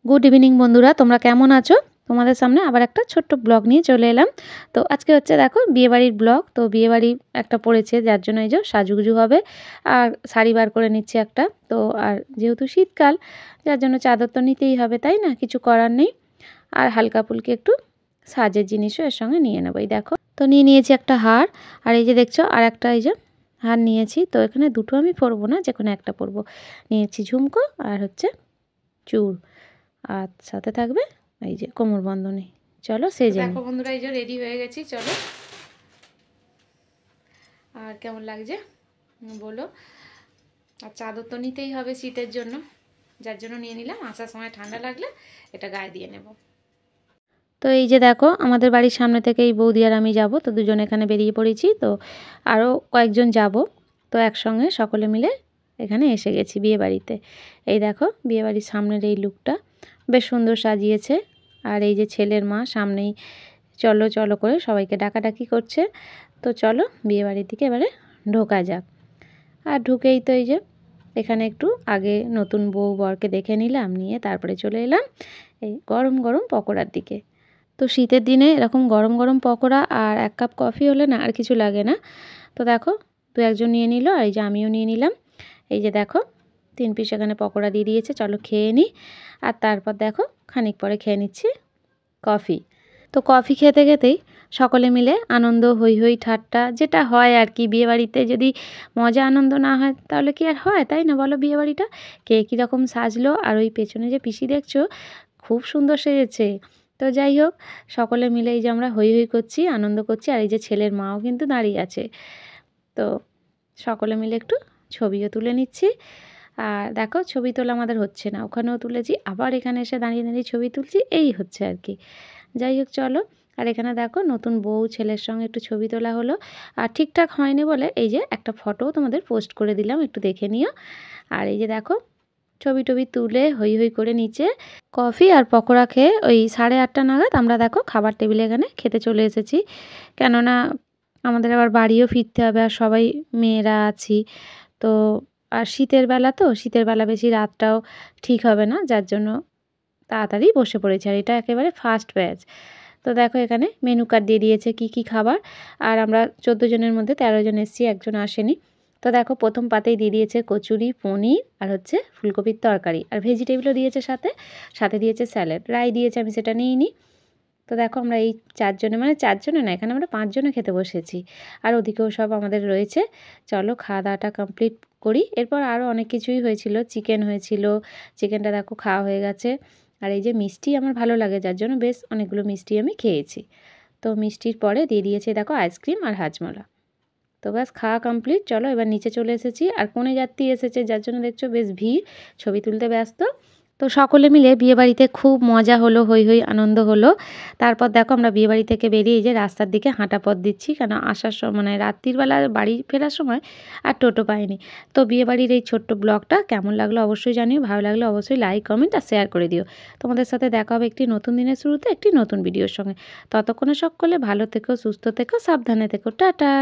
Good evening বন্ধুরা, তোমরা কেমন আছো? তোমাদের সামনে আবার একটা ছোট্ট ব্লগ নিয়ে চলে এলাম। তো আজকে হচ্ছে দেখো বিয়েবাড়ির ব্লগ। তো বিয়েবাড়ি একটা পড়েছে, যার জন্য এই যে সাজুগুজু হবে আর শাড়ি বার করে নিচ্ছে একটা। তো আর যেহেতু শীতকাল, যার জন্য চাদর তো নিতেই হবে, তাই না? কিছু করার নেই। আর হালকা ফুলকি একটু সাজের জিনিসও এর সঙ্গে নিয়ে নেবো। এই দেখো, তো নিয়ে নিয়েছি একটা হার। আর এই যে দেখছো আর একটা এই যে হার নিয়েছি। তো এখানে দুটো আমি পরবো না, যে কোনো একটা পরবো। নিয়েছি ঝুমকো আর হচ্ছে চূড়, আর সাথে থাকবে এই যে কোমর বন্ধনী। চলো সেজে দেখো বন্ধুরা, এই যে রেডি হয়ে গেছি, চলো। আর কেমন লাগছে বলো। আর চাদর তো নিতেই হবে শীতের জন্য, যার জন্য নিয়ে নিলাম। আসার সময় ঠান্ডা লাগলে এটা গায়ে দিয়ে নেব। তো এই যে দেখো, আমাদের বাড়ির সামনে থেকে এই বৌদি আর আমি যাব। তো দুজন এখানে বেরিয়ে পড়েছি। তো আরও কয়েকজন যাব। তো একসঙ্গে সকলে মিলে এখানে এসে গেছি বিয়ে বাড়িতে। এই দেখো বিয়েবাড়ির সামনের এই লুকটা বেশ সুন্দর সাজিয়েছে। আর এই যে ছেলের মা সামনেই চলো চলো করে সবাইকে ডাকাডাকি করছে। তো চলো বিয়েবাড়ির দিকে এবারে ঢোকা যাক। আর ঢুকেই তো এই যে এখানে একটু আগে নতুন বউ বরকে দেখে নিলাম, নিয়ে তারপরে চলে এলাম এই গরম গরম পকোড়ার দিকে। তো শীতের দিনে এরকম গরম গরম পকোড়া আর এক কাপ কফি হলে না আর কিছু লাগে না। তো দেখো দু একজন নিয়ে নিল, আর এই যে আমিও নিয়ে নিলাম। এই যে দেখো 3 পিস এখানে পকোড়া দিয়ে দিয়েছে, চলো খেয়ে নিই। আর তারপর দেখো খানিক পরে খেয়ে নিচ্ছি কফি। তো কফি খেতে খেতেই সকলে মিলে আনন্দ, হই হই ঠাট্টা, যেটা হয় আর কি। বিয়েবাড়িতে যদি মজা আনন্দ না হয় তাহলে কি আর হয়, তাই না বলো? বিয়েবাড়িটা কে কীরকম সাজলো, আর ওই পেছনে যে পিসি দেখছো খুব সুন্দর সেজেছে। তো যাই হোক, সকলে মিলে এই যে আমরা হই হই করছি, আনন্দ করছি। আর এই যে ছেলের মাও কিন্তু দাঁড়িয়ে আছে। তো সকলে মিলে একটু ছবিও তুলে নিচ্ছি। আর দেখো ছবি তোলা আমাদের হচ্ছে না, ওখানেও তুলেছি, আবার এখানে এসে দাঁড়িয়ে দাঁড়িয়ে ছবি তুলছি, এই হচ্ছে আর কি। যাই হোক চলো। আর এখানে দেখো নতুন বউ ছেলের সঙ্গে একটু ছবি তোলা হলো। আর ঠিকঠাক হয়নি বলে এই যে একটা ফটোও তোমাদের পোস্ট করে দিলাম, একটু দেখে নিও। আর এই যে দেখো ছবি টবি তুলে হই হই করে নিচে কফি আর পকোড়া খেয়ে ওই 8:30 নাগাদ আমরা দেখো খাবার টেবিলে এখানে খেতে চলে এসেছি। কেননা আমাদের আবার বাড়িও ফিরতে হবে, আর সবাই মেয়েরা আছি। তো আর শীতের বেলা, তো শীতের বেলা বেশি রাতটাও ঠিক হবে না, যার জন্য তাড়াতাড়ি বসে পড়েছি। আর এটা একেবারে ফার্স্ট ব্যাচ। তো দেখো এখানে মেনু কার্ড দিয়ে দিয়েছে কি কি খাবার। আর আমরা 14 জনের মধ্যে 13 জন এসেছি, একজন আসেনি। তো দেখো প্রথম পাতেই দিয়ে দিয়েছে কচুরি, পনির আর হচ্ছে ফুলকপির তরকারি, আর ভেজিটেবলও দিয়েছে সাথে, সাথে দিয়েছে স্যালাড। রাই দিয়েছে, আমি সেটা নিইনি। তো দেখো আমরা এই 4 জনে, মানে 4 জনে না, এখানে আমরা 5 জনে খেতে বসেছি। আর ওদিকেও সব আমাদের রয়েছে। চলো খাওয়া দাওয়াটা কমপ্লিট করি। এরপর আরও অনেক কিছুই হয়েছিল, চিকেন হয়েছিল, চিকেনটা দেখো খাওয়া হয়ে গেছে। আর এই যে মিষ্টি আমার ভালো লাগে, যার জন্য বেশ অনেকগুলো মিষ্টি আমি খেয়েছি। তো মিষ্টির পরে দিয়ে দিয়েছে দেখো আইসক্রিম আর হাজমোলা। তো ব্যাস খাওয়া কমপ্লিট। চলো এবার নিচে চলে এসেছি। আর কনে যাত্রী এসেছে, যার জন্য দেখছো বেশ ভিড়, ছবি তুলতে ব্যস্ত। তো সকলে মিলে বিয়েবাড়িতে খুব মজা হলো, হই হই আনন্দ হলো। তারপর দেখো আমরা বিয়েবাড়ি থেকে বেরিয়ে এই যে রাস্তার দিকে হাঁটা পথ দিচ্ছি, কেন আসার সময় মানে রাত্রিবেলা বাড়ি ফেরার সময় আর টোটো পাইনি। তো বিয়েবাড়ির এই ছোট্ট ব্লগটা কেমন লাগলো অবশ্যই জানিও, ভালো লাগলে অবশ্যই লাইক কমেন্ট আর শেয়ার করে দিও। তোমাদের সাথে দেখা হবে একটি নতুন দিনের শুরুতে একটি নতুন ভিডিওর সঙ্গে। ততক্ষণে সকলে ভালো থেকো, সুস্থ থেকো, সাবধানে থেকো, টাটা।